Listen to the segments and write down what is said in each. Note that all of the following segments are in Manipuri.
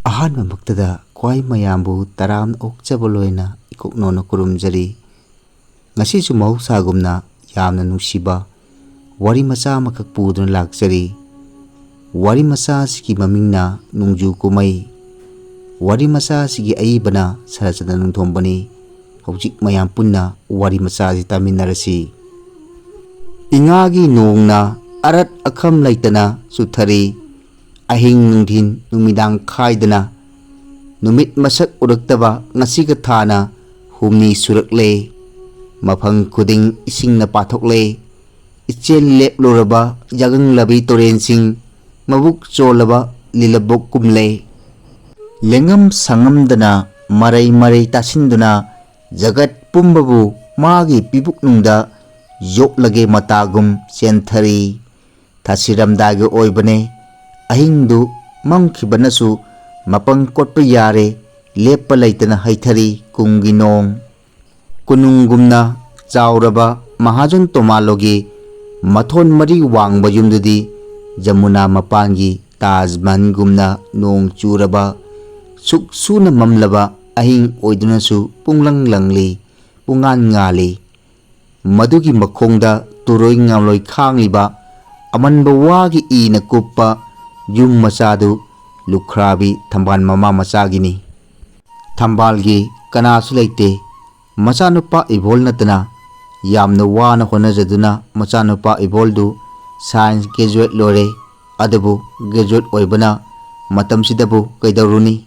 ꯑꯍꯥꯟꯕꯃꯛꯇꯗ ꯈ꯭ꯋꯥꯏ ꯃꯌꯥꯝꯕꯨ ꯇꯔꯥꯝꯅ ꯑꯣꯛꯆꯕ ꯂꯣꯏꯅ ꯏꯀꯣꯛꯅꯣꯅ ꯈꯨꯔꯨꯝꯖꯔꯤ꯫ ꯉꯁꯤꯁꯨ ꯃꯍꯧꯁꯥꯒꯨꯝꯅ ꯌꯥꯝꯅ ꯅꯨꯡꯁꯤꯕ ꯋꯥꯔꯤ ꯃꯆꯥ ꯑꯃꯈꯛ ꯄꯨꯗꯨꯅ ꯂꯥꯛꯆꯔꯤ꯫ ꯋꯥꯔꯤ ꯃꯆꯥ ꯑꯁꯤꯒꯤ ꯃꯃꯤꯡꯅ ꯅꯣꯡꯖꯨ ꯀꯨꯝꯃꯩ꯫ ꯋꯥꯔꯤ ꯃꯆꯥ ꯑꯁꯤꯒꯤ ꯑꯏꯕꯅ ꯁꯔꯠꯆꯟꯗ꯭ꯔ ꯅꯣꯡꯊꯣꯝꯕꯅꯤ꯫ ꯍꯧꯖꯤꯛ ꯃꯌꯥꯝ ꯄꯨꯟꯅ ꯋꯥꯔꯤ ꯃꯆꯥ ꯑꯁꯤ ꯇꯥꯃꯤꯟꯅꯔꯁꯤ꯫ ꯏꯉꯥꯒꯤ ꯅꯣꯡꯅ ꯑꯔꯠ ꯑꯈꯝ ꯂꯩꯇꯅ ꯆꯨꯊꯔꯤ꯫ ꯑꯍꯤꯡ ꯅꯨꯡꯊꯤꯟ ꯅꯨꯃꯤꯗꯥꯡ ꯈꯥꯏꯗꯅ ꯅꯨꯃꯤꯠ ꯃꯁꯛ ꯎꯔꯛꯇꯕ ꯉꯁꯤꯒ ꯊꯥꯅ ꯍꯨꯝꯅꯤ ꯁꯨꯔꯛꯂꯦ꯫ ꯃꯐꯝ ꯈꯨꯗꯤꯡ ꯏꯁꯤꯡꯅ ꯄꯥꯊꯣꯛꯂꯦ꯫ ꯏꯆꯦꯜ ꯂꯦꯞꯂꯨꯔꯕ ꯌꯥꯒꯪꯂꯕꯤ ꯇꯨꯔꯦꯟꯁꯤꯡ ꯃꯕꯨꯛ ꯆꯣꯜꯂꯕ ꯂꯤꯂꯕꯨꯛ ꯀꯨꯝꯂꯦ꯫ ꯂꯦꯡꯉꯝ ꯁꯥꯉꯝꯗꯅ ꯃꯔꯩ ꯃꯔꯩ ꯇꯥꯁꯤꯟꯗꯨꯅ ꯖꯒꯠ ꯄꯨꯝꯕꯕꯨ ꯃꯥꯒꯤ ꯄꯤꯕꯨꯛꯅꯨꯡꯗ ꯌꯣꯛꯂꯒꯦ ꯃꯇꯥꯒꯨꯝ ꯆꯦꯟꯊꯔꯤ꯫ ꯊꯥꯁꯤꯔꯝꯗꯥꯏꯒꯤ ꯑꯣꯏꯕꯅꯦ꯫ ꯑꯍꯤꯡꯗꯨ ꯃꯝꯈꯤꯕꯅꯁꯨ ꯃꯄꯪ ꯀꯣꯠꯄ ꯌꯥꯔꯦ꯫ ꯂꯦꯞꯄ ꯂꯩꯇꯅ ꯍꯩꯊꯔꯤ ꯀꯨꯝꯒꯤ ꯅꯣꯡ꯫ ꯀꯣꯅꯨꯡꯒꯨꯝꯅ ꯆꯥꯎꯔꯕ ꯃꯍꯥꯖꯣꯟ ꯇꯣꯃꯥꯂꯣꯒꯤ ꯃꯊꯣꯟ ꯃꯔꯤ ꯋꯥꯡꯕ ꯌꯨꯝꯗꯨꯗꯤ ꯖꯃꯨꯅꯥ ꯃꯄꯥꯟꯒꯤ ꯇꯥꯖ ꯃꯍꯜꯒꯨꯝꯅ ꯅꯣꯡ ꯆꯨꯔꯕ ꯁꯨꯛ ꯁꯨꯅ ꯃꯝꯂꯕ ꯑꯍꯤꯡ ꯑꯣꯏꯗꯨꯅꯁꯨ ꯄꯨꯡꯂꯪ ꯂꯪꯂꯤ, ꯄꯨꯡꯉꯥꯟ ꯉꯥꯜꯂꯤ꯫ ꯃꯗꯨꯒꯤ ꯃꯈꯣꯡꯗ ꯇꯨꯔꯣꯏ ꯉꯥꯝꯂꯣꯏ ꯈꯥꯡꯂꯤꯕ ꯑꯃꯟꯕ ꯋꯥꯒꯤ ꯏꯅ ꯀꯨꯞꯄ ꯌꯨꯝ ꯃꯆꯥꯗꯨ ꯂꯨꯈ꯭ꯔꯥꯕꯤ ꯊꯝꯕꯥꯜ ꯃꯃꯥ ꯃꯆꯥꯒꯤꯅꯤ꯫ ꯊꯝꯕꯥꯜꯒꯤ ꯀꯅꯥꯁꯨ ꯂꯩꯇꯦ꯫ ꯃꯆꯥꯅꯨꯄꯥ ꯏꯕꯣꯜ ꯅꯠꯇꯅ ꯌꯥꯝꯅ ꯋꯥꯅ ꯍꯣꯠꯅꯖꯗꯨꯅ ꯃꯆꯥꯅꯨꯄꯥ ꯏꯕꯣꯜꯗꯨ ꯁꯥꯏꯟꯁ ꯒ꯭ꯔꯦꯖꯨꯑꯦꯠ ꯂꯣꯏꯔꯦ꯫ ꯑꯗꯨꯕꯨ ꯒ꯭ꯔꯦꯖꯨꯑꯦꯠ ꯑꯣꯏꯕꯅ ꯃꯇꯝꯁꯤꯗꯕꯨ ꯀꯩꯗꯧꯔꯨꯅꯤ?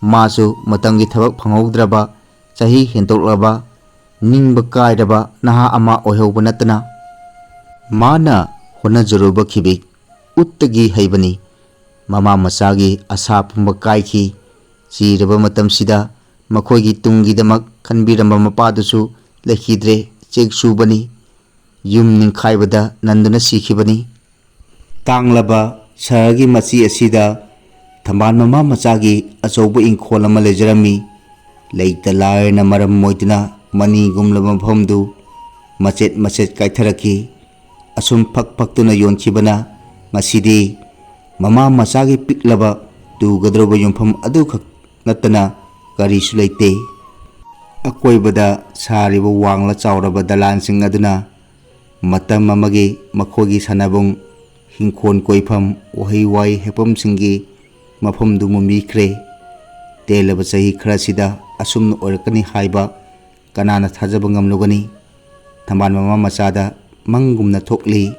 ꯃꯥꯁꯨ ꯃꯇꯝꯒꯤ ꯊꯕꯛ ꯐꯪꯍꯧꯗ꯭ꯔꯕ, ꯆꯍꯤ ꯍꯦꯟꯗꯣꯛꯂꯕ, ꯅꯤꯡꯕ ꯀꯥꯏꯔꯕ ꯅꯍꯥ ꯑꯃ ꯑꯣꯏꯍꯧꯕ ꯅꯠꯇꯅ ꯃꯥꯅ ꯍꯣꯠꯅꯖꯔꯨꯕ ꯈꯤꯕꯤꯛ ꯎꯠꯇꯒꯤ ꯍꯩꯕꯅꯤ꯫ ꯃꯃꯥ ꯃꯆꯥꯒꯤ ꯑꯁꯥ ꯄꯨꯝꯕ ꯀꯥꯏꯈꯤ꯫ ꯆꯤꯔꯕ ꯃꯇꯝꯁꯤꯗ ꯃꯈꯣꯏꯒꯤ ꯇꯨꯡꯒꯤꯗꯃꯛ ꯈꯟꯕꯤꯔꯝꯕ ꯃꯄꯥꯗꯨꯁꯨ ꯂꯩꯈꯤꯗ꯭ꯔꯦ, ꯆꯦꯛ ꯁꯨꯕꯅꯤ꯫ ꯌꯨꯝ ꯅꯤꯡꯈꯥꯏꯕꯗ ꯅꯟꯗꯨꯅ ꯁꯤꯈꯤꯕꯅꯤ꯫ ꯇꯥꯡꯂꯕ ꯁꯍꯔꯒꯤ ꯃꯆꯤ ꯑꯁꯤꯗ ꯊꯝꯕꯥꯜ ꯃꯃꯥ ꯃꯆꯥꯒꯤ ꯑꯆꯧꯕ ꯏꯪꯈꯣꯜ ꯑꯃ ꯂꯩꯖꯔꯝꯃꯤ꯫ ꯂꯩꯇ ꯂꯥꯏꯔꯅ ꯃꯔꯝ ꯑꯣꯏꯗꯨꯅ ꯃꯅꯤꯒꯨꯝꯂꯕ ꯃꯐꯝꯗꯨ ꯃꯆꯦꯠ ꯃꯆꯦꯠ ꯀꯥꯏꯊꯔꯛꯈꯤ꯫ ꯑꯁꯨꯝ ꯐꯛ ꯐꯛꯇꯨꯅ ꯌꯣꯟꯈꯤꯕꯅ ꯉꯁꯤꯗꯤ ꯃꯃꯥ ꯃꯆꯥꯒꯤ ꯄꯤꯛꯂꯕ ꯇꯨꯒꯗꯧꯔꯕ ꯌꯨꯝꯐꯝ ꯑꯗꯨꯈꯛ ꯅꯠꯇꯅ ꯀꯔꯤꯁꯨ ꯂꯩꯇꯦ꯫ ꯑꯀꯣꯏꯕꯗ ꯁꯥꯔꯤꯕ ꯋꯥꯡꯂ ꯆꯥꯎꯔꯕ ꯗꯂꯥꯟꯁꯤꯡ ꯑꯗꯨꯅ ꯃꯇꯝ ꯑꯃꯒꯤ ꯃꯈꯣꯏꯒꯤ ꯁꯥꯟꯅꯕꯨꯡ, ꯍꯤꯡꯈꯣꯜ ꯀꯣꯏꯐꯝ, ꯎꯍꯩ ꯋꯥꯍꯩ ꯍꯦꯛꯐꯝꯁꯤꯡꯒꯤ ꯃꯐꯝꯗꯨ ꯃꯨꯝꯕꯤꯈ꯭ꯔꯦ꯫ ꯇꯦꯜꯂꯕ ꯆꯍꯤ ꯈꯔꯁꯤꯗ ꯑꯁꯨꯝꯅ ꯑꯣꯏꯔꯛꯀꯅꯤ ꯍꯥꯏꯕ ꯀꯅꯥꯅ ꯊꯥꯖꯕ ꯉꯝꯂꯨꯒꯅꯤ? ꯊꯝꯕꯥꯜ ꯃꯃꯥ ꯃꯆꯥꯗ ꯃꯪꯒꯨꯝꯅ ꯊꯣꯛꯂꯤ꯫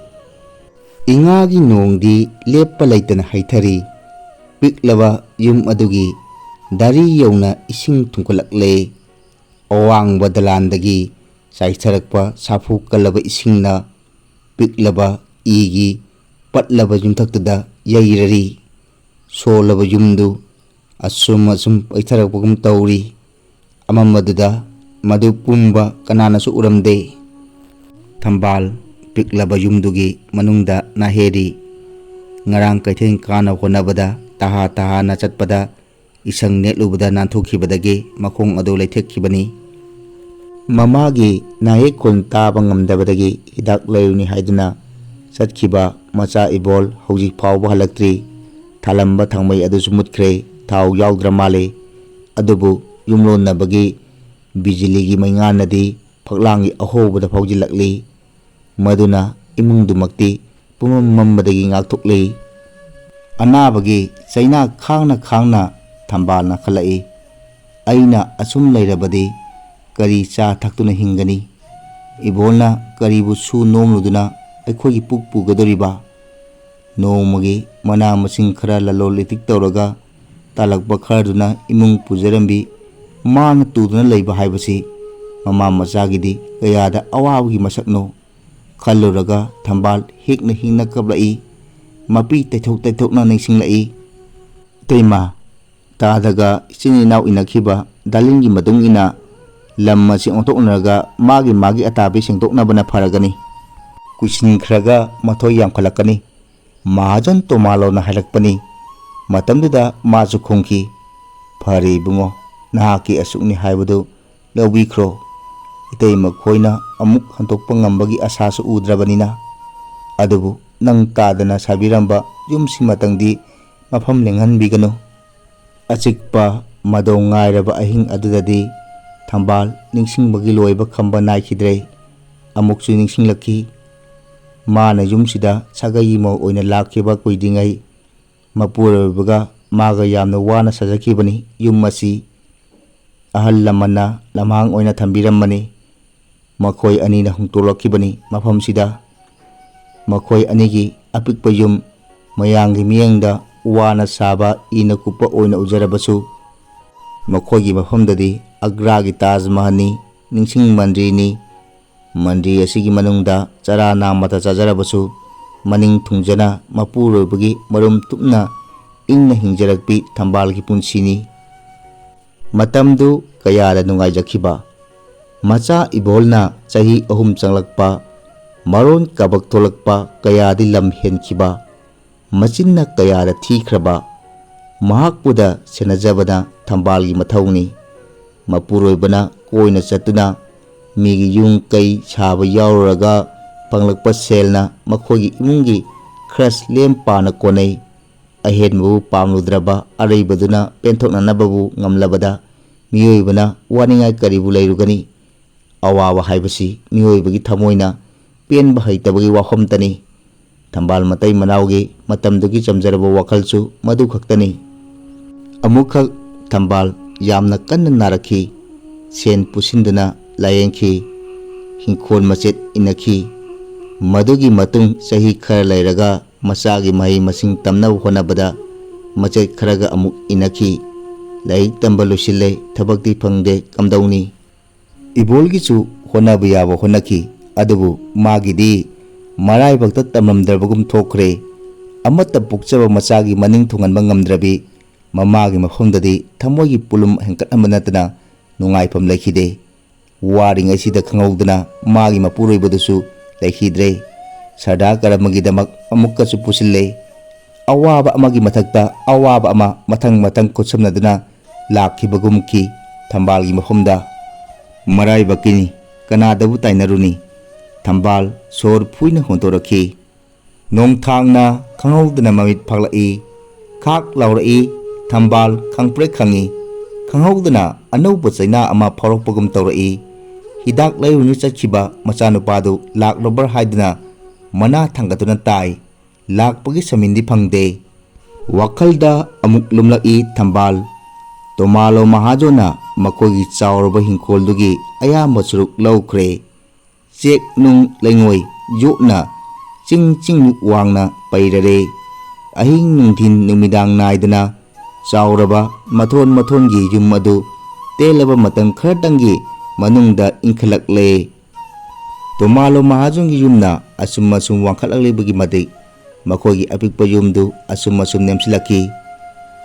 ꯏꯉꯥꯒꯤ ꯅꯣꯡꯗꯤ ꯂꯦꯞꯄ ꯂꯩꯇꯅ ꯍꯩꯊꯔꯤ꯫ ꯄꯤꯛꯂꯕ ꯌꯨꯝ ꯑꯗꯨꯒꯤ ꯗꯥꯔꯤ ꯌꯧꯅ ꯏꯁꯤꯡ ꯊꯨꯝꯀꯠꯂꯛꯂꯦ꯫ ꯑꯋꯥꯡꯕ ꯗꯂꯥꯟꯗꯒꯤ ꯆꯥꯏꯊꯔꯛꯄ ꯁꯥꯐꯨ ꯀꯜꯂꯕ ꯏꯁꯤꯡꯅ ꯄꯤꯛꯂꯕ ꯏꯒꯤ ꯄꯠꯂꯕ ꯌꯨꯝꯊꯛꯇꯨꯗ ꯌꯩꯔꯔꯤ꯫ ꯁꯣꯜꯂꯕ ꯌꯨꯝꯗꯨ ꯑꯁꯨꯝ ꯄꯩꯊꯔꯛꯄꯒꯨꯝ ꯇꯧꯔꯤ꯫ ꯑꯃꯝꯕꯗꯨꯗ ꯃꯗꯨ ꯄꯨꯝꯕ ꯀꯅꯥꯅꯁꯨ ꯎꯔꯝꯗꯦ꯫ ꯊꯝꯕꯥꯜ ꯄꯤꯛꯂꯕ ꯌꯨꯝꯗꯨꯒꯤ ꯃꯅꯨꯡꯗ ꯅꯥꯍꯦꯔꯤ꯫ ꯉꯔꯥꯡ ꯀꯩꯊꯦꯜ ꯀꯥꯅꯕ ꯍꯣꯠꯅꯕꯗ ꯇꯍꯥ ꯇꯍꯥꯅ ꯆꯠꯄꯗ ꯏꯁꯪ ꯅꯦꯠꯂꯨꯕꯗ ꯅꯥꯟꯊꯣꯛꯈꯤꯕꯗꯒꯤ ꯃꯈꯣꯡ ꯑꯗꯨ ꯂꯩꯊꯦꯛꯈꯤꯕꯅꯤ꯫ ꯃꯃꯥꯒꯤ ꯅꯥꯌꯦꯛ ꯈꯣꯟ ꯇꯥꯕ ꯉꯝꯗꯕꯗꯒꯤ ꯍꯤꯗꯥꯛ ꯂꯩꯔꯨꯅꯤ ꯍꯥꯏꯗꯨꯅ ꯆꯠꯈꯤꯕ ꯃꯆꯥ ꯏꯕꯣꯜ ꯍꯧꯖꯤꯛ ꯐꯥꯎꯕ ꯍꯜꯂꯛꯇ꯭ꯔꯤ꯫ ꯊꯥꯜꯂꯝꯕ ꯊꯥꯡꯃꯩ ꯑꯗꯨꯁꯨ ꯃꯨꯠꯈ꯭ꯔꯦ꯫ ꯊꯥꯎ ꯌꯥꯎꯗ꯭ꯔ ꯃꯥꯜꯂꯦ꯫ ꯑꯗꯨꯕꯨ ꯌꯨꯝꯂꯣꯟꯅꯕꯒꯤ ꯕꯤꯖꯤꯂꯤꯒꯤ ꯃꯩꯉꯥꯟꯅꯗꯤ ꯐꯛꯂꯥꯡꯒꯤ ꯑꯍꯣꯕꯗ ꯐꯥꯎꯖꯤꯜꯂꯛꯂꯤ꯫ ꯃꯗꯨꯅ ꯏꯃꯨꯡꯗꯨꯃꯛꯇꯤ ꯄꯨꯝꯃꯝ ꯃꯝꯕꯗꯒꯤ ꯉꯥꯛꯊꯣꯛꯂꯤ꯫ ꯑꯅꯥꯕꯒꯤ ꯆꯩꯅꯥ ꯈꯥꯡꯅ ꯈꯥꯡꯅ ꯊꯝꯕꯥꯜꯅ ꯈꯜꯂꯛꯏ꯫ ꯑꯩꯅ ꯑꯁꯨꯝ ꯂꯩꯔꯕꯗꯤ ꯀꯔꯤ ꯆꯥ ꯊꯛꯇꯨꯅ ꯍꯤꯡꯒꯅꯤ? ꯏꯕꯣꯜꯅ ꯀꯔꯤꯕꯨ ꯁꯨ ꯅꯣꯝꯂꯨꯗꯨꯅ ꯑꯩꯈꯣꯏꯒꯤ ꯄꯨꯛ ꯄꯨꯒꯗꯧꯔꯤꯕ? ꯅꯣꯡꯃꯒꯤ ꯃꯅꯥ ꯃꯁꯤꯡ ꯈꯔ ꯂꯂꯣꯟ ꯏꯇꯤꯛ ꯇꯧꯔꯒ ꯇꯥꯜꯂꯛꯄ ꯈꯔꯗꯨꯅ ꯏꯃꯨꯡ ꯄꯨꯖꯔꯝꯕꯤ ꯃꯥꯡꯅ ꯇꯨꯗꯨꯅ ꯂꯩꯕ ꯍꯥꯏꯕꯁꯤ ꯃꯃꯥ ꯃꯆꯥꯒꯤꯗꯤ ꯀꯌꯥꯗ ꯑꯋꯥꯕꯒꯤ ꯃꯁꯛꯅꯣ ꯈꯜꯂꯨꯔꯒ ꯊꯝꯕꯥꯜ ꯍꯤꯛꯅ ꯍꯤꯛꯅ ꯀꯞꯂꯛꯏ꯫ ꯃꯄꯤ ꯇꯩꯊꯣꯛ ꯇꯩꯊꯣꯛꯅ ꯅꯤꯡꯁꯤꯡꯂꯛꯏ꯫ ꯏꯇꯩꯃ, ꯇꯥꯗꯒ ꯏꯆꯤꯟ ꯏꯅꯥꯎ ꯏꯟꯅꯈꯤꯕ ꯗꯥꯂꯤꯟꯒꯤ ꯃꯇꯨꯡ ꯏꯟꯅ ꯂꯝ ꯑꯁꯤ ꯑꯣꯟꯊꯣꯛꯅꯔꯒ ꯃꯥꯒꯤ ꯑꯇꯥꯕꯤ ꯁꯦꯡꯗꯣꯛꯅꯕꯅ ꯐꯔꯒꯅꯤ꯫ ꯀꯨꯏꯁꯤꯟꯈ꯭ꯔꯒ ꯃꯊꯣꯏ ꯌꯥꯝꯈꯠꯂꯛꯀꯅꯤ꯫ ꯃꯍꯥꯖꯣꯟ ꯇꯣꯃꯥꯂꯣꯅ ꯍꯥꯏꯔꯛꯄꯅꯤ꯫ ꯃꯇꯝꯗꯨꯗ ꯃꯥꯁꯨ ꯈꯨꯝꯈꯤ, ꯐꯔꯦ ꯏꯕꯨꯡꯉꯣ, ꯅꯍꯥꯛꯀꯤ ꯑꯁꯨꯛꯅꯤ ꯍꯥꯏꯕꯗꯨ ꯂꯧꯕꯤꯈ꯭ꯔꯣ꯫ ꯏꯇꯩꯃ ꯈꯣꯏꯅ ꯑꯃꯨꯛ ꯍꯟꯗꯣꯛꯄ ꯉꯝꯕꯒꯤ ꯑꯁꯥꯁꯨ ꯎꯗ꯭ꯔꯕꯅꯤꯅ꯫ ꯑꯗꯨꯕꯨ ꯅꯪ ꯇꯥꯗꯅ ꯁꯥꯕꯤꯔꯝꯕ ꯌꯨꯝꯁꯤꯃꯇꯪꯗꯤ ꯃꯐꯝ ꯂꯦꯡꯍꯟꯕꯤꯒꯅꯨ꯫ Achikpa madong ngairaba ahing adudadi Thambal ningsingbagi loiba khamba naikidre amukchu ningsinglaki mana yumsida sagai mo oina lakhiba kuidingai mapurabaga maga yamna wana sajakibani yum asi ahal lamana lamhang oina thambiramani makhoi anina hungtolakibani mafamsida makhoi anigi apikpa yum mayangi miyangda wana saba ina kupa oina ujarabasu makhoigi mafamdadi agragi Taj Mahal ningsing mandrini mandri asigi manungda chara namata chajarabasu maning thungjana mapurobagi marum tupna ingna hingjarakpi Thambalgi punsini matamdu kayada nungaijakhiba macha ibolna chahi ahum changlakpa maron kabak tholakpa kayadi lam henkhiba machinna kayada thikhraba mahakpuda senajabana Thambalgi mathauni mapuroibana koina chatuna migi yung kai chaba yauraga panglakpa selna makhogi imungi khras lempana konai ahenbu pamludraba areibaduna penthoknanababu ngamlabada miyoibana waningai karibu leirugani awawa haibasi miyoibagi thamoina penba haitabagi wahomtani Thambal matai manaugi matamdugi chamjaraba wakhalchu madu khaktani amukhak Thambal yamna kanna narakhi sen pusinduna layengki hingkhol machet inakhi madugi matung sahi khara leiraga masagi mai masing tamna honabada machet kharaga amuk inakhi laik tamba lusile thabakti phangde kamdauni ibolgi chu honaba yaba honaki adubu magidi marai bakta tamamdarbagum thokre amata pukchaba macagi maning thunganba ngamdrabi mamagi mafamdadi thamoigi pulum hengkat amanatana nungaifam lekhide waring asida khangawdana magi mapuroibadusu lekhidre sada karamagi damak amukkasu pusille awaba amagi mathakta awaba ama mathang kutsamnaduna lakhibagumki Thambalgi mafamda marai bakini kanadabu tainaruni Thambal sor phuina hontorakhi nongthangna khangawdana mamit phaglai khak laurai Thambal khangpre khangi khangawdana anauba chaina ama phorokpagum taurai hidak lairuni chakhiba machanupadu lak robar haiduna mana thangatuna tai lakpagi samindi phangde wakhalda amuk lumlai Thambal Tomalo Mahajona makogi chaurba hingkoldugi ayamba churuk laukre chek nung lengoi yokna ching wangna pairare ahing nungthin numidang naidana chauraba mathongi yum adu telaba matang kharadangi manungda inkhalakle Tomalo Mahajongi yumna asum wangkhatlaklebugi madik makogi apikpa yumdu asum nemsilaki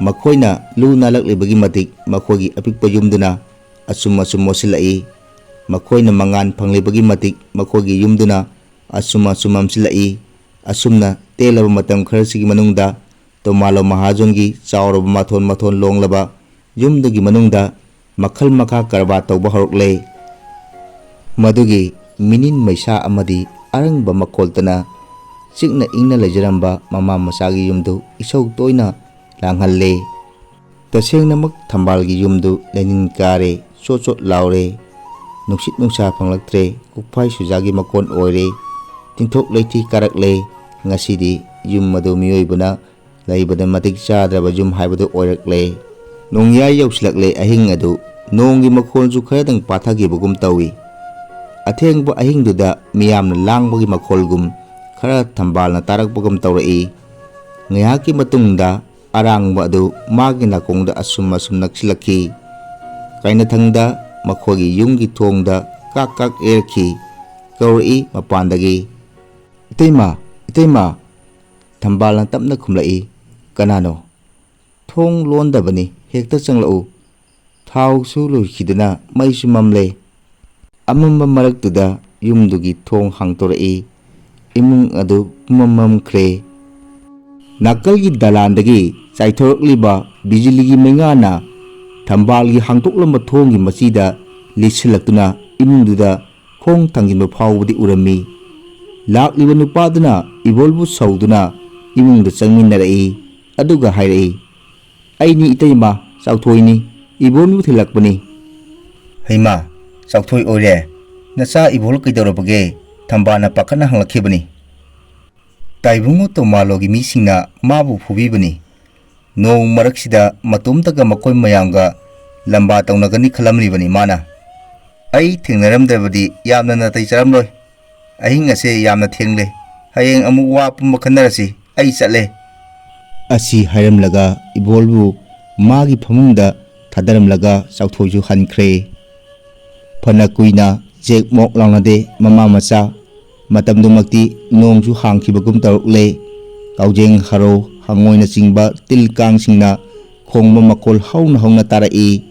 makoina lu nalaklebagi madik makogi apikpa yumduna asum mosilai makoina mangan phanglebagi madik makogi yumduna asum amsilai asumna telaba matam kharasigi manungda Tomalo Mahajongi chauraba mathon longlaba yumdugi manungda makhal makha karba tawba horokle madugi minin maisa amadi arangba makoltana chikna ingna lejaramba mama masagi yumdu isau toina langhalle tasengnamak Thambalgi yumdu lenin kare chot laure nuksit nungsa phanglaktre kukphai sujagi makon oire tinthok leiti karakle ngasidi yum madu miyoibuna laibada matik chadraba yum haibadu oirakle nongyai yausilakle ahing adu nongi makhonju kharadang pathagibugum tawi athengba ahingduda miyamna langbagi makholgum khara Thambalna tarakbagum tawrai ngayaki matungda arangba adu magi nakongda asum naksilaki kainathangda makhogi yumgi thongda kak erki kawri mapandagi iteima Thambalna tapna khumlai kanano thong londabani hekta changlau thau su lukhidana maisu mamle amamba maraktuda yumdugi thong hangtorai imung adu mamamkhre nakalgi dalandagi chaithorokliba bijiligi mengana Thambalgi hangtoklamba thongi machida lisilakuna imungduda khong thanginba phawbudi urami lakliba nupaduna ibolbu sauduna imungda changminarai aduga hairai aini iteima Chauthoi ni Ibol thilakpani. Haima Chauthoi ore nacha Ibol kaidorabage thambana pakana hanglakibani. Taibungo Tomalogi misingna mabu phubibani. Nong maraksida matumtaga makoi mayanga lamba taunagani khalamribani mana. Ai thingnaramdabadi yamna natai charamloi. Ahing ase yamna thengle. Hayeng amu wa pumba khanarasi ai chatle. Asi hairamlaga Ibolbu magi phamungda thadaramlaga Chauthoisu hankre. Phana kuina jek mok langnade mama macha matamdumakti nongsu hangkhibagum tarukle. Kaujeng haro hangoina chingba tilkang singna khongba makol hauna tarai.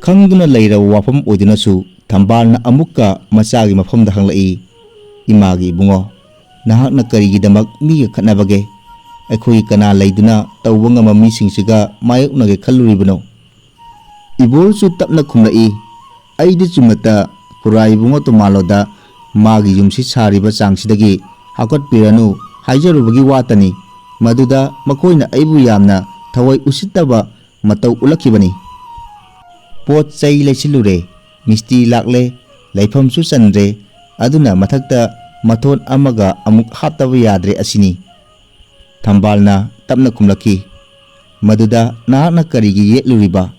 Khangduna leira wafam oidinasu thambalna amukka machagi mafamda hanglai. Imagi bungo nahakna karigidamak miga khatnabage akhoi kana leiduna tawba ngama misingsiga mayoknage khalluribano. Ibolsu tapna khumlai aidi chumata Hurai bungo Tomaloda magi yumsi sariba changsidagi hakat piranu haijarubagi watani maduda makoina aibu yamna thawai usittaba matau ulakibani. Pot chai leisilure misti lakle laifamsu chanre aduna mathakta mathon amaga amuk haptaba yadre asini. Thambalna tapna khumlaki maduda nahakna karigi yetluriba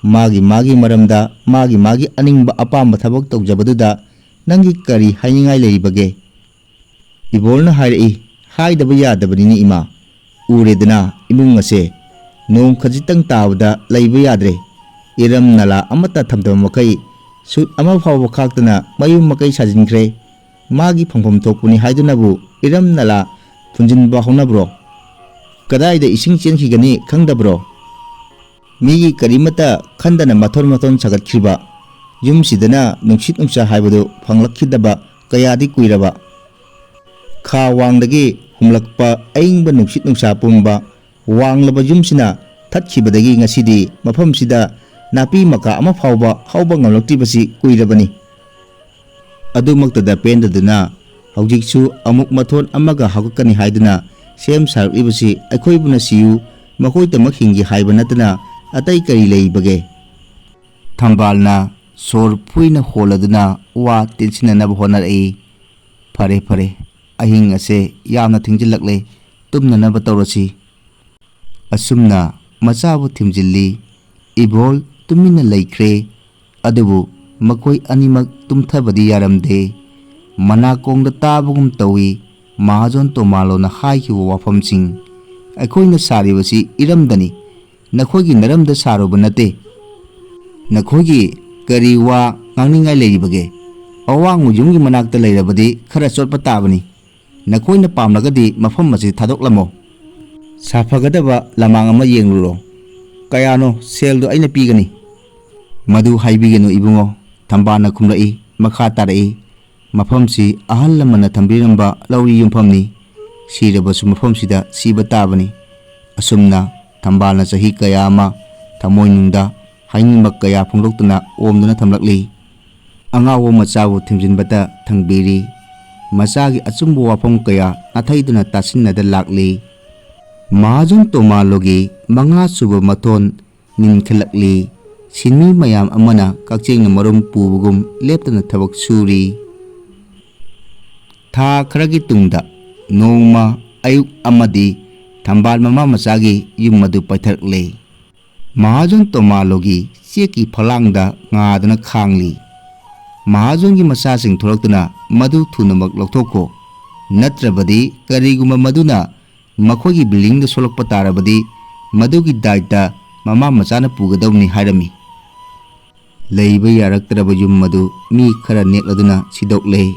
magi maramda magi aningba apamba thabak tawjabaduda nangi kari hainingai leibage. Ibolna hairi haidaba yadabani ima uredana imung ase nong khajitang tabda leiba yadre. Iram nala amata thamdaba makai sut ama phawa khaktana mayum makai sajinkre magi phangpham thokpuni haidunabu iram nala phunjinba honabro. Kadaida ising chenkhigani khangdabro. Migi karimata khandana mathon sagatkhriba yumsidana nungsit nungsa haibadu phanglakhidaba kayadi kuiraba. Kha wangdagi humlakpa aingba nungsit nungsa pumba wanglaba yumsina thatkhibadagi ngasidi mafamsida napi maka ama phawba hauba ngamlaktibasi kuirabani. Adumaktada pendaduna haujiksu amuk mathon amaga hagakani haiduna sem saribasi aikhoibuna siyu makoitamak hingi haiba natana atai kari leibage. Thambalna sor puina holaduna wa tinsinanaba honarai. Fare ahing ase yamna thingjilakle tumnanaba tawrasi. Asumna machabu thimjilli Ibol tumina laikre adubu makoi animak tumthabadi yaramde. Manakongda tabagum tawi Mahajon Tomalona haikhiwa wafamsing aikhoina saribasi iramdani nakhoigi naramda saruba nate. Nakhoigi kari wa ngangningai leibage awangu yumgi manakta leirabadi khara chotpa tabani. Nakhoina pamlagadi mafam asi thadoklamo. Safagadaba lamang ama yengluro. Kayano seldo aina pigani. Madu haibigenu ibungo. Thambana khumlai makha tarai. Mafamsi ahal lamana thambiramba lauri yumfamni. Sirabasu mafamsida siba tabani. Asumna Thambalna chahi kaya ama thamoinungda hainingmak kaya phongdoktuna omduna thamlakli. Angawo machabu thimjinbata thangbiri. Machagi achumbu wafam kaya nathaiduna tasinnada lakli. Mahajon Tomalogi manga suba mathon ninkhalakli. Sinmi mayam amana kakchengna marum pubugum leptana thabak suri. Tha kharagi tungda nongma ayuk amadi Thambal mama machagi yum madu paitharkle. Mahajon Tomalogi cheki phalangda ngadana khangli. Mahajongi machasing tholaktuna madu thunamak lokthokko. Natrabadi kariguma maduna makhogi building da solokpa tarabadi madugi daita mama machana pugadawni hairami. Leiba yaraktaraba yum madu mi khara nekladuna sidokle.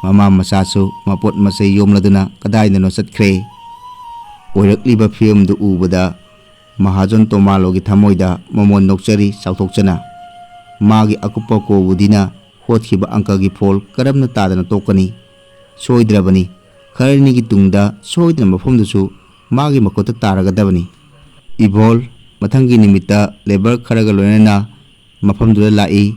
Mama machasu mapot masai yomladuna kadainano chatkre. Oirakliba fiamdu ubada Mahajon Tomalogi thamoida mamon nokchari chauthokchana. Magi akupa ko budina hotkhiba angkagi phol karamna tadana tokani. Soidrabani kharinigi tungda soidna mafamdusu magi makota taragadabani. Ibol mathangi nimita labor kharaga loinana mafamduda lai.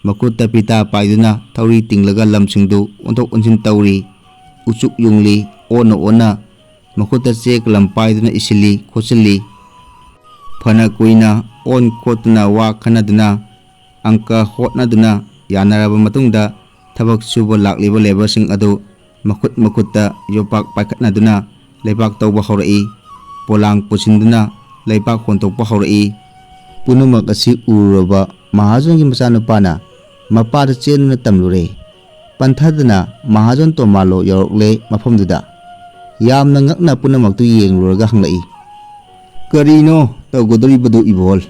Makutta pita paiduna thauri tinglaga lamsingdu ontok onjin tauri. Uchuk yungli ona Makutta chek lam paiduna isili khochili. ꯐꯅ ꯀꯨꯏꯅ ꯑꯣꯟ ꯈꯣꯠꯇꯨꯅ ꯋꯥ ꯈꯟꯅꯗꯨꯅ ꯑꯪꯀ ꯍꯣꯠꯅꯗꯨꯅ ꯌꯥꯅꯔꯕ ꯃꯇꯨꯡꯗ ꯊꯕꯛ ꯁꯨꯕ ꯂꯥꯛꯂꯤꯕ ꯂꯦꯕꯔꯁꯤꯡ ꯑꯗꯨ ꯃꯈꯨꯠꯇ ꯌꯣꯄꯥꯛ ꯄꯥꯏꯈꯠꯅꯗꯨꯅ ꯂꯩꯕꯥꯛ ꯇꯧꯕ ꯍꯧꯔꯛꯏ꯫ ꯄꯣꯂꯥꯡ ꯄꯨꯁꯤꯟꯗꯨꯅ ꯂꯩꯕꯥꯛ ꯍꯣꯟꯇꯣꯛꯄ ꯍꯧꯔꯛꯏ꯫ ꯄꯨꯝꯅꯃꯛ ꯑꯁꯤ ꯎꯔꯨꯔꯕ ꯃꯍꯥꯖꯣꯟꯒꯤ ꯃꯆꯥꯅꯨꯄꯥꯅ ꯃꯄꯥꯗ ꯆꯦꯟꯗꯨꯅ ꯇꯝꯂꯨꯔꯦ꯫ ꯄꯟꯊꯗꯅ ꯃꯍꯥꯖꯣꯟ ꯇꯣꯃꯥꯂꯣ ꯌꯧꯔꯛꯂꯦ ꯃꯐꯝꯗꯨꯗ꯫ ꯌꯥꯝꯅ ꯉꯛꯅ ꯄꯨꯝꯅꯃꯛꯇꯨ ꯌꯦꯡꯂꯨꯔꯒ ꯍꯪꯂꯛꯏ, "ꯀꯔꯤꯅꯣ ꯇꯧꯒꯗꯧꯔꯤꯕꯗꯨ ꯏꯕꯣꯜ?"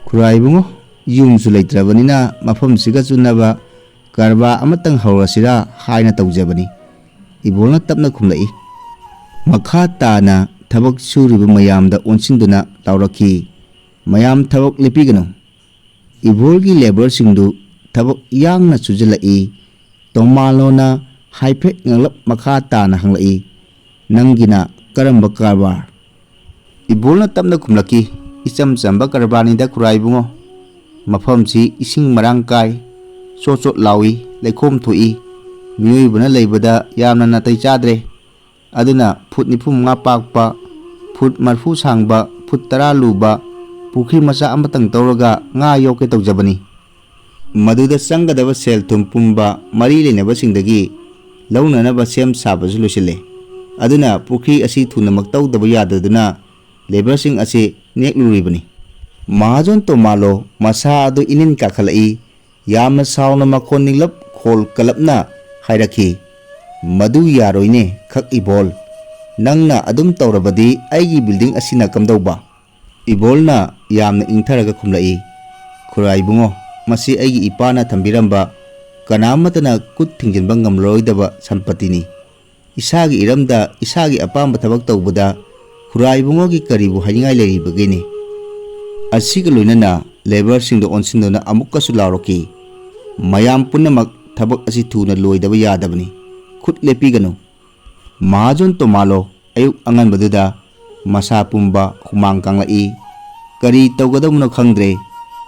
"ꯈꯨꯔꯥꯏ ꯏꯕꯨꯡꯉꯣ, ꯌꯨꯝꯁꯨ ꯂꯩꯇ꯭ꯔꯕꯅꯤꯅ ꯃꯐꯝꯁꯤꯒ ꯆꯨꯅꯕ ꯀꯔꯕꯥꯔ ꯑꯃꯇꯪ ꯍꯧꯔꯁꯤꯔꯥ ꯍꯥꯏꯅ ꯇꯧꯖꯕꯅꯤ", ꯏꯕꯣꯜꯅ ꯇꯞꯅ ꯈꯨꯝꯂꯛꯏ꯫ ꯃꯈꯥ ꯇꯥꯅ ꯊꯕꯛ ꯁꯨꯔꯤꯕ ꯃꯌꯥꯝꯗ ꯑꯣꯟꯁꯤꯟꯗꯨꯅ ꯂꯥꯎꯔꯛꯈꯤ, "ꯃꯌꯥꯝ ꯊꯕꯛ ꯂꯦꯞꯄꯤꯒꯅꯨ"꯫ ꯏꯕꯣꯜꯒꯤ ꯂꯦꯕꯔꯁꯤꯡꯗꯨ ꯊꯕꯛ ꯌꯥꯡꯅ ꯁꯨꯖꯜꯂꯛꯏ꯫ ꯇꯣꯃꯥꯂꯣꯅ ꯍꯥꯏꯐꯦꯠ ꯉꯛꯂꯞ ꯃꯈꯥ ꯇꯥꯅ ꯍꯪꯂꯛꯏ, "ꯅꯪꯒꯤꯅ ꯀꯔꯝꯕ ꯀꯔꯕꯥꯔ?" ꯏꯕꯣꯜꯅ ꯇꯞꯅ ꯈꯨꯝꯂꯛꯈꯤ, "ꯏꯆꯝ ꯆꯝꯕ ꯀꯔꯕꯥꯔꯅꯤꯗ ꯈꯨꯔꯥꯏ ꯏꯕꯨꯡꯉꯣ꯫ ꯃꯐꯝꯁꯤ ꯏꯁꯤꯡ ꯃꯔꯥꯡ ꯀꯥꯏ, ꯆꯣꯠ ꯆꯣꯠ ꯂꯥꯎꯏ, ꯂꯩꯈꯣꯝ ꯊꯣꯛꯏ, ꯃꯤꯑꯣꯏꯕꯅ ꯂꯩꯕꯗ ꯌꯥꯝꯅ ꯅꯥꯇꯩ ꯆꯥꯗ꯭ꯔꯦ꯫ ꯑꯗꯨꯅ ꯐꯨꯠ nimfumanga ꯄꯥꯛꯄ, ꯐꯨꯠ 40 ꯁꯥꯡꯕ, ꯐꯨꯠ 10 ꯂꯨꯕ ꯄꯨꯈ꯭ꯔꯤ ꯃꯆꯥ ꯑꯃꯇꯪ ꯇꯧꯔꯒ ꯉꯥ ꯌꯣꯛꯀꯦ ꯇꯧꯖꯕꯅꯤ꯫ ꯃꯗꯨꯗ ꯆꯪꯒꯗꯕ ꯁꯦꯜ ꯊꯨꯝ ꯄꯨꯝꯕ ꯃꯔꯤ ꯂꯩꯅꯕꯁꯤꯡꯗꯒꯤ ꯂꯧꯅꯅꯕ ꯁꯦꯝ ꯁꯥꯕꯁꯨ ꯂꯣꯏꯁꯤꯜꯂꯦ꯫ ꯑꯗꯨꯅ ꯄꯨꯈ꯭ꯔꯤ ꯑꯁꯤ ꯊꯨꯅꯃꯛ ꯇꯧꯗꯕ ꯌꯥꯗꯗꯨꯅ ꯂꯦꯕꯔꯁꯤꯡ ꯑꯁꯤ ꯅꯦꯛꯂꯨꯔꯤꯕꯅꯤ꯫ ꯃꯍꯥꯖꯣꯟ ꯇꯣꯃꯥꯂꯣ ꯃꯁꯥ ꯑꯗꯨ ꯏꯅꯤꯟ ꯀꯥꯈꯠꯂꯛꯏ꯫ ꯌꯥꯝꯅ ꯁꯥꯎꯅ ꯃꯈꯣꯟ ꯅꯤꯡꯂꯞ ꯈꯣꯜ ꯀꯜꯂꯞꯅ ꯍꯥꯏꯔꯛꯈꯤ, "ꯃꯗꯨ ꯌꯥꯔꯣꯏꯅꯦ ꯈꯛ ꯏꯕꯣꯜ꯫ ꯅꯪꯅ ꯑꯗꯨꯝ ꯇꯧꯔꯕꯗꯤ ꯑꯩꯒꯤ ꯕꯤꯜꯗꯤꯡ ꯑꯁꯤꯅ ꯀꯝꯗꯧꯕ?" ꯏꯕꯣꯜꯅ ꯌꯥꯝꯅ ꯏꯪꯊꯔꯒ ꯈꯨꯝꯂꯛꯏ, "ꯈꯨꯔꯥꯏ ꯏꯕꯨꯡꯉꯣ, ꯃꯁꯤ ꯑꯩꯒꯤ ꯏꯄꯥꯅ ꯊꯝꯕꯤꯔꯝꯕ ꯀꯅꯥꯃꯠꯇꯅ ꯈꯨꯠ ꯊꯤꯡꯖꯤꯟꯕ ꯉꯝꯂꯔꯣꯏꯗꯕ ꯁꯝꯄꯇꯤꯅꯤ꯫ ꯏꯁꯥꯒꯤ ꯏꯔꯝꯗ ꯏꯁꯥꯒꯤ ꯑꯄꯥꯝꯕ ꯊꯕꯛ ꯇꯧꯕꯗ ꯈꯨꯔꯥꯏ ꯏꯕꯨꯡꯉꯣꯒꯤ ꯀꯔꯤꯕꯨ ꯍꯥꯏꯅꯤꯡꯉꯥꯏ ꯂꯩꯔꯤꯕꯒꯦꯅꯦ?" ꯑꯁꯤꯒ ꯂꯣꯏꯅꯅ ꯂꯦꯕꯔꯁꯤꯡꯗ ꯑꯣꯟꯁꯤꯟꯗꯨꯅ ꯑꯃꯨꯛꯀꯁꯨ ꯂꯥꯎꯔꯛꯈꯤ, "ꯃꯌꯥꯝ ꯄꯨꯝꯅꯃꯛ ꯊꯕꯛ ꯑꯁꯤ ꯊꯨꯅ ꯂꯣꯏꯗꯕ ꯌꯥꯗꯕꯅꯤ꯫ ꯈꯨꯠ ꯂꯦꯞꯄꯤꯒꯅꯨ"꯫ ꯃꯍꯥꯖꯣꯟ ꯇꯣꯃꯥꯂꯣ ꯑꯌꯨꯛ ꯑꯉꯟꯕꯗꯨꯗ ꯃꯁꯥ ꯄꯨꯝꯕ ꯍꯨꯃꯥꯡ ꯀꯥꯡꯂꯛꯏ꯫ ꯀꯔꯤ ꯇꯧꯒꯗꯕꯅꯣ ꯈꯪꯗ꯭ꯔꯦ꯫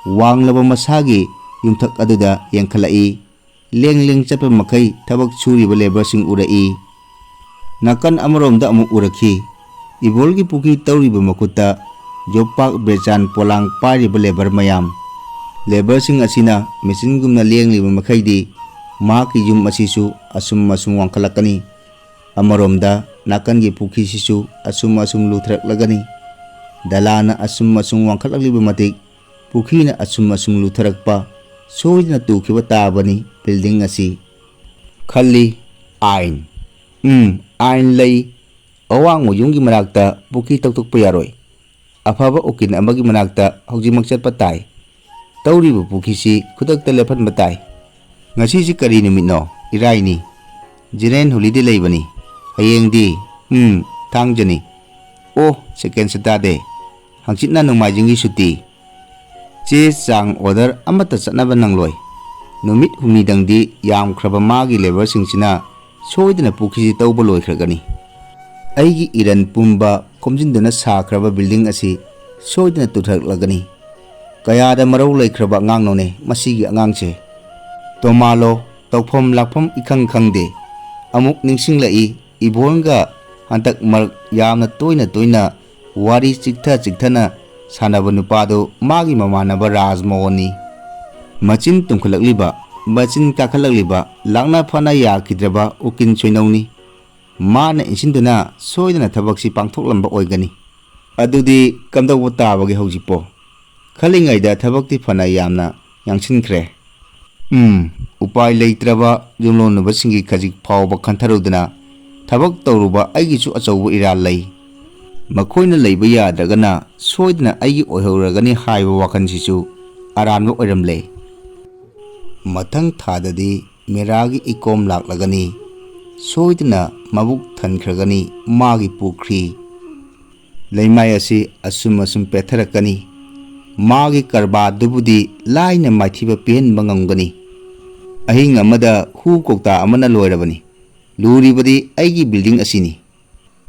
ꯋꯥꯡꯂꯕ ꯃꯁꯥꯒꯤ ꯌꯨꯝꯊꯛ ꯑꯗꯨꯗ ꯌꯦꯡꯈꯠꯂꯛꯏ꯫ ꯂꯦꯡ ꯂꯦꯡ ꯆꯠꯄ ꯃꯈꯩ ꯊꯕꯛ ꯁꯨꯔꯤꯕ ꯂꯦꯕꯔꯁꯤꯡ ꯎꯔꯛꯏ꯫ ꯅꯥꯀꯟ ꯑꯃꯔꯣꯝꯗ ꯑꯃꯨꯛ ꯎꯔꯛꯈꯤ꯫ ꯏꯕꯣꯜꯒꯤ ꯄꯨꯈ꯭ꯔꯤ ꯇꯧꯔꯤꯕ ꯃꯈꯨꯠꯇ ꯌꯣꯄꯥꯛ ꯕꯦꯆꯥꯟ ꯄꯣꯂꯥꯡ ꯄꯥꯏꯔꯤꯕ ꯂꯦꯕꯔ ꯃꯌꯥꯝ꯫ ꯂꯦꯕꯔꯁꯤꯡ ꯑꯁꯤꯅ ꯃꯦꯆꯤꯟꯒꯨꯝꯅ ꯂꯦꯡꯂꯤꯕ ꯃꯈꯩꯗꯤ ꯃꯍꯥꯛꯀꯤ ꯌꯨꯝ ꯑꯁꯤꯁꯨ ꯑꯁꯨꯝ ꯑꯁꯨꯝ ꯋꯥꯡꯈꯠꯂꯛꯀꯅꯤ꯫ ꯑꯃꯔꯣꯝꯗ ꯅꯥꯀꯟꯒꯤ ꯄꯨꯈ꯭ꯔꯤꯁꯤꯁꯨ ꯑꯁꯨꯝ ꯑꯁꯨꯝ ꯂꯨꯊꯔꯛꯂꯒꯅꯤ꯫ ꯗꯂꯥꯅ ꯑꯁꯨꯝ ꯑꯁꯨꯝ ꯋꯥꯡꯈꯠꯂꯛꯂꯤꯕ ꯃꯇꯤꯛ ꯄꯨꯈ꯭ꯔꯤꯅ ꯑꯁꯨꯝ ꯑꯁꯨꯝ ꯂꯨꯊꯔꯛꯄ ꯁꯣꯏꯗꯅ ꯇꯨꯈꯤꯕ ꯇꯥꯕꯅꯤ ꯕꯤꯜꯗꯤꯡ ꯑꯁꯤ꯫ ꯈꯜꯂꯤ ꯑꯥꯏꯟ꯫ ꯑꯥꯏꯟ ꯂꯩ꯫ ꯑꯋꯥꯡꯕ ꯌꯨꯝꯒꯤ ꯃꯅꯥꯛꯇ ꯄꯨꯈ꯭ꯔꯤ ꯇꯧꯊꯣꯛꯄ ꯌꯥꯔꯣꯏ꯫ ꯑꯐꯕ ꯎꯀꯤꯜ ꯑꯃꯒꯤ ꯃꯅꯥꯛꯇ ꯍꯧꯖꯤꯛꯃꯛ ꯆꯠꯄ ꯇꯥꯏ꯫ ꯇꯧꯔꯤꯕ ꯄꯨꯈ꯭ꯔꯤꯁꯤ ꯈꯨꯗꯛꯇ ꯂꯦꯞꯍꯟꯕ ꯇꯥꯏ꯫ ꯉꯁꯤꯁꯤ ꯀꯔꯤ ꯅꯨꯃꯤꯠꯅꯣ? ꯏꯔꯥꯏꯅꯤ꯫ ꯖꯦꯅꯔꯦꯜ ꯍꯣꯂꯤꯗꯦ ꯂꯩꯕꯅꯤ꯫ ꯍꯌꯦꯡꯗꯤ ꯊꯥꯡꯖꯅꯤ꯫ ꯑꯣ, ꯁꯦꯀꯦꯟ ꯁꯦꯇꯔꯗꯦ꯫ ꯍꯪꯆꯤꯠꯅ ꯅꯣꯡꯃꯥꯏꯖꯤꯡꯒꯤ ꯁꯨꯇꯤ꯫ ꯆꯦ ꯆꯥꯡ ꯑꯣꯔꯗꯔ ꯑꯃꯠꯇ ꯆꯠꯅꯕ ꯅꯪꯂꯣꯏ꯫ ꯅꯨꯃꯤꯠ ꯍꯨꯝꯅꯤꯗꯪꯗꯤ ꯌꯥꯝꯈ꯭ꯔꯕ ꯃꯥꯒꯤ ꯂꯦꯕꯔꯁꯤꯡꯁꯤꯅ ꯁꯣꯏꯗꯅ ꯄꯨꯈ꯭ꯔꯤꯁꯤ ꯇꯧꯕ ꯂꯣꯏꯈ꯭ꯔꯒꯅꯤ꯫ ꯑꯩꯒꯤ ꯏꯔꯟ ꯄꯨꯝꯕ ꯈꯣꯝꯖꯤꯟꯗꯨꯅ ꯁꯥꯈ꯭ꯔꯕ ꯕꯤꯜꯗꯤꯡ ꯑꯁꯤ ꯁꯣꯏꯗꯅ ꯇꯨꯊꯔꯛꯂꯒꯅꯤ꯫ ꯀꯌꯥꯗ ꯃꯔꯧ ꯂꯩꯈ꯭ꯔꯕ ꯑꯉꯥꯡꯅꯣꯅꯦ ꯃꯁꯤꯒꯤ ꯑꯉꯥꯡꯁꯦ꯫ ꯇꯣꯃꯥꯂꯣ ꯇꯧꯐꯝ ꯂꯥꯛꯐꯝ ꯏꯈꯪ ꯈꯪꯗꯦ꯫ ꯑꯃꯨꯛ ꯅꯤꯡꯁꯤꯡꯂꯛꯏ ꯏꯕꯣꯜꯒ ꯍꯟꯗꯛ ꯃꯔꯛ ꯌꯥꯝꯅ ꯇꯣꯏꯅ ꯋꯥꯔꯤ ꯆꯤꯛꯊꯅ ꯁꯥꯟꯅꯕ ꯅꯨꯄꯥꯗꯨ ꯃꯥꯒꯤ ꯃꯃꯥꯟꯅꯕ ꯔꯥꯖꯃꯣꯍꯟꯅꯤ꯫ ꯃꯆꯤꯟ ꯇꯨꯝꯈꯠꯂꯛꯂꯤꯕ, ꯃꯆꯤꯟ ꯀꯥꯈꯠꯂꯛꯂꯤꯕ, ꯂꯥꯛꯅ ꯐꯥꯅ ꯌꯥꯈꯤꯗ꯭ꯔꯕ ꯎꯀꯤꯜ ꯁꯣꯏꯅꯧꯅꯤ꯫ ꯃꯥꯅ ꯏꯟꯁꯤꯟꯗꯨꯅ ꯁꯣꯏꯗꯅ ꯊꯕꯛꯁꯤ ꯄꯥꯡꯊꯣꯛꯂꯝꯕ ꯑꯣꯏꯒꯅꯤ꯫ ꯑꯗꯨꯗꯤ ꯀꯝꯗꯧꯕ ꯇꯥꯕꯒꯦ ꯍꯧꯖꯤꯛꯄꯣ? ꯈꯜꯂꯤꯉꯩꯗ ꯊꯕꯛꯇꯤ ꯐꯅ ꯌꯥꯝꯅ ꯌꯥꯡꯁꯤꯟꯈ꯭ꯔꯦ꯫ ꯎꯄꯥꯏ ꯂꯩꯇ꯭ꯔꯕ ꯌꯨꯝꯂꯣꯟꯅꯕꯁꯤꯡꯒꯤ ꯈꯖꯤꯛ ꯐꯥꯎꯕ ꯈꯟꯊꯔꯨꯗꯅ ꯊꯕꯛ ꯇꯧꯔꯨꯕ ꯑꯩꯒꯤꯁꯨ ꯑꯆꯧꯕ ꯏꯔꯥꯜ ꯂꯩ꯫ ꯃꯈꯣꯏꯅ ꯂꯩꯕ ꯌꯥꯗ꯭ꯔꯒꯅ ꯁꯣꯏꯗꯅ ꯑꯩꯒꯤ ꯑꯣꯏꯍꯧꯔꯒꯅꯤ ꯍꯥꯏꯕ ꯋꯥꯈꯜꯁꯤꯁꯨ ꯑꯔꯥꯟꯕ ꯑꯣꯏꯔꯝꯂꯦ꯫ ꯃꯊꯪ ꯊꯥꯗꯗꯤ ꯃꯦꯔꯥꯒꯤ ꯏꯀꯣꯝ ꯂꯥꯛꯂꯒꯅꯤ꯫ ꯁꯣꯏꯗꯅ ꯃꯕꯨꯛ ꯊꯟꯈ꯭ꯔꯒꯅꯤ ꯃꯥꯒꯤ ꯄꯨꯈ꯭ꯔꯤ꯫ ꯂꯩꯃꯥꯏ ꯑꯁꯤ ꯑꯁꯨꯝ ꯑꯁꯨꯝ ꯄꯦꯠꯊꯔꯛꯀꯅꯤ꯫ ꯃꯥꯒꯤ ꯀꯔꯕꯥꯔꯗꯨꯕꯨꯗꯤ ꯂꯥꯏꯅ ꯃꯥꯏꯊꯤꯕ ꯄꯤꯍꯟꯕ ꯉꯝꯒꯅꯤ꯫ ꯑꯍꯤꯡ ꯑꯃꯗ ꯍꯨ ꯀꯧꯇꯥ ꯑꯃꯅ ꯂꯣꯏꯔꯕꯅꯤ꯫ ꯂꯨꯔꯤꯕꯗꯤ ꯑꯩꯒꯤ ꯕꯤꯜꯗꯤꯡ ꯑꯁꯤꯅꯤ꯫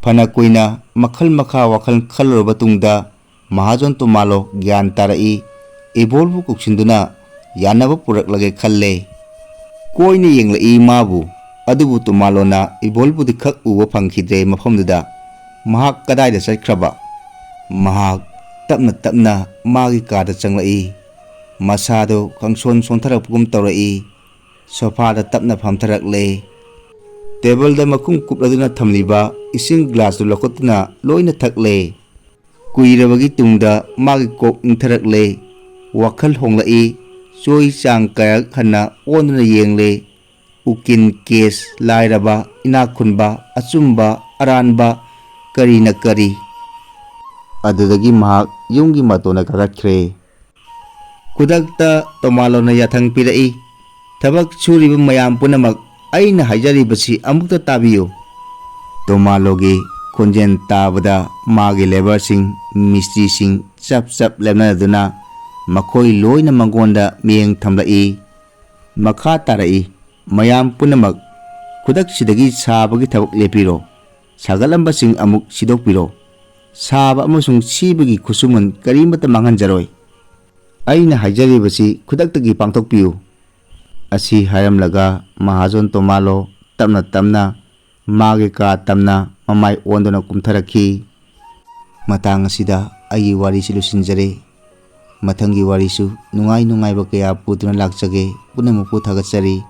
ꯐꯅ ꯀꯨꯏꯅ ꯃꯈꯜ ꯃꯈꯥ ꯋꯥꯈꯜ ꯈꯜꯂꯨꯔꯕ ꯇꯨꯡꯗ ꯃꯍꯥꯖꯣꯟ ꯇꯣꯃꯥꯂꯣ ꯒ꯭ꯌꯥꯟ ꯇꯥꯔꯛꯏ꯫ ꯏꯕꯣꯜꯕꯨ ꯀꯧꯁꯤꯟꯗꯨꯅ ꯌꯥꯅꯕ ꯄꯨꯔꯛꯂꯒꯦ ꯈꯜꯂꯦ꯫ ꯀꯣꯏꯅ ꯌꯦꯡꯂꯛꯏ ꯃꯥꯕꯨ꯫ ꯑꯗꯨꯕꯨ ꯇꯣꯃꯥꯂꯣꯅ ꯏꯕꯣꯜꯕꯨꯗꯤ ꯈꯛ ꯎꯕ ꯐꯪꯈꯤꯗ꯭ꯔꯦ ꯃꯐꯝꯗꯨꯗ꯫ ꯃꯍꯥꯛ ꯀꯗꯥꯏꯗ ꯆꯠꯈ꯭ꯔꯕ? ꯃꯍꯥꯛ ꯇꯞꯅ ꯇꯞꯅ ꯃꯥꯒꯤ ꯀꯥꯗ ꯆꯪꯂꯛꯏ꯫ ꯃꯁꯥꯗꯣ ꯀꯪꯁꯣꯟ ꯁꯣꯟꯊꯔꯛꯄꯒꯨꯝ ꯇꯧꯔꯛꯏ꯫ ꯁꯣꯐꯥꯗ ꯇꯞꯅ ꯐꯝꯊꯔꯛꯂꯦ꯫ ꯇꯦꯕꯜꯗ ꯃꯈꯨꯝ ꯀꯨꯞꯂꯗꯨꯅ ꯊꯝꯂꯤꯕ ꯏꯁꯤꯡ ꯒ꯭ꯂꯥꯁꯇꯨ ꯂꯧꯈꯠꯇꯨꯅ ꯂꯣꯏꯅ ꯊꯛꯂꯦ꯫ ꯀꯨꯏꯔꯕꯒꯤ ꯇꯨꯡꯗ ꯃꯥꯒꯤ ꯀꯣꯛ ꯏꯪꯊꯔꯛꯂꯦ꯫ ꯋꯥꯈꯜ ꯍꯣꯡꯂꯛꯏ꯫ ꯆꯣꯏ ꯆꯥꯡ ꯀꯌꯥꯔꯛ ꯍꯟꯅ ꯑꯣꯟꯗꯨꯅ ꯌꯦꯡꯂꯦ꯫ ꯎꯀꯤꯜ, ꯀꯦꯁ, ꯂꯥꯏꯔꯕ, ꯏꯅꯥꯛ ꯈꯨꯟꯕ, ꯑꯆꯨꯝꯕ, ꯑꯔꯥꯟꯕ, ꯀꯔꯤꯅ ꯀꯔꯤ? ꯑꯗꯨꯗꯒꯤ ꯃꯍꯥꯛ ꯌꯨꯝꯒꯤ ꯃꯇꯣꯟꯗ ꯀꯥꯈꯠꯈ꯭ꯔꯦ꯫ ꯈꯨꯗꯛꯇ ꯇꯣꯃꯥꯂꯣꯅ ꯌꯥꯊꯪ ꯄꯤꯔꯛꯏ꯫ ꯊꯕꯛ ꯁꯨꯔꯤꯕ ꯃꯌꯥꯝ ꯄꯨꯝꯅꯃꯛ, ꯑꯩꯅ ꯍꯥꯏꯖꯔꯤꯕꯁꯤ ꯑꯃꯨꯛꯇ ꯇꯥꯕꯤꯌꯨ꯫ ꯇꯣꯃꯥꯂꯣꯒꯤ ꯈꯣꯟꯖꯦꯜ ꯇꯥꯕꯗ ꯃꯥꯒꯤ ꯂꯦꯕꯔꯁꯤꯡ, ꯃꯤꯁꯇ꯭ꯔꯤꯁꯤꯡ ꯆꯞ ꯆꯞ ꯂꯦꯞꯅꯗꯨꯅ ꯃꯈꯣꯏ ꯂꯣꯏꯅ ꯃꯉꯣꯟꯗ ꯃꯤꯠꯌꯦꯡ ꯊꯝꯂꯛꯏ꯫ ꯃꯈꯥ ꯇꯥꯔꯛꯏ, ꯃꯌꯥꯝ ꯄꯨꯝꯅꯃꯛ, ꯈꯨꯗꯛꯁꯤꯗꯒꯤ ꯁꯥꯕꯒꯤ ꯊꯕꯛ ꯂꯦꯞꯄꯤꯔꯣ꯫ ꯁꯥꯒꯠꯂꯝꯕꯁꯤꯡ ꯑꯃꯨꯛ ꯁꯤꯗꯣꯛꯄꯤꯔꯣ꯫ ꯁꯥꯕ ꯑꯃꯁꯨꯡ ꯁꯤꯕꯒꯤ ꯈꯨꯠꯁꯨꯃꯟ ꯀꯔꯤꯃꯠꯇ ꯃꯥꯡꯍꯟꯖꯔꯣꯏ꯫ ꯑꯩꯅ ꯍꯥꯏꯖꯔꯤꯕꯁꯤ ꯈꯨꯗꯛꯇꯒꯤ ꯄꯥꯡꯊꯣꯛꯄꯤꯌꯨ꯫ ꯑꯁꯤ ꯍꯥꯏꯔꯝꯂꯒ ꯃꯍꯥꯖꯣꯟ ꯇꯣꯃꯥꯂꯣ ꯇꯞꯅ ꯇꯞꯅ ꯃꯥꯒꯤ ꯀꯥ ꯇꯝꯅ ꯃꯃꯥꯏ ꯑꯣꯟꯗꯨꯅ ꯀꯨꯝꯊꯔꯛꯈꯤ꯫ ꯃꯇꯥꯡ ꯑꯁꯤꯗ ꯑꯩꯒꯤ ꯋꯥꯔꯤꯁꯤ ꯂꯣꯏꯁꯤꯟꯖꯔꯦ꯫ ꯃꯊꯪꯒꯤ ꯋꯥꯔꯤꯁꯨ ꯅꯨꯡꯉꯥꯏ ꯅꯨꯡꯉꯥꯏꯕ ꯀꯌꯥ ꯄꯨꯗꯨꯅ ꯂꯥꯛꯆꯒꯦ꯫ ꯄꯨꯝꯅꯃꯛꯄꯨ ꯊꯥꯒꯠꯆꯔꯤ꯫